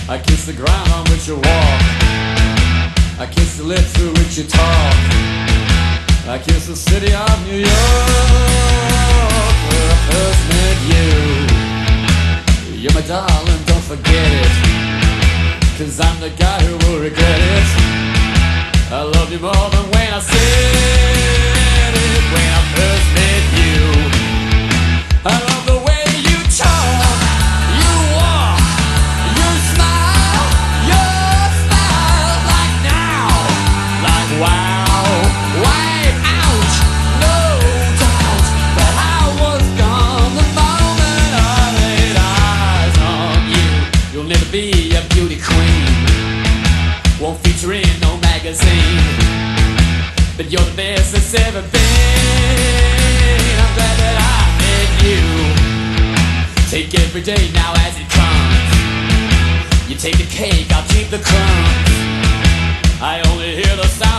I kiss the ground on which you walk. I kiss the lips through which you talk. I kiss the city of New York, where I first met you. You're my darling, don't forget it, 'cause I'm the guy who will regret it. I love you more than when I said it, when I first met you. I love the way you talk, you walk, you smile like now, like wow, way out, no doubt that I was gone the moment I laid eyes on you. You'll never be a beauty queen, won't feature in no magazine, but you're the best that's ever been. I'm glad that I met you. Take every day now as it comes. You take the cake, I'll keep the crumbs. I only hear the sound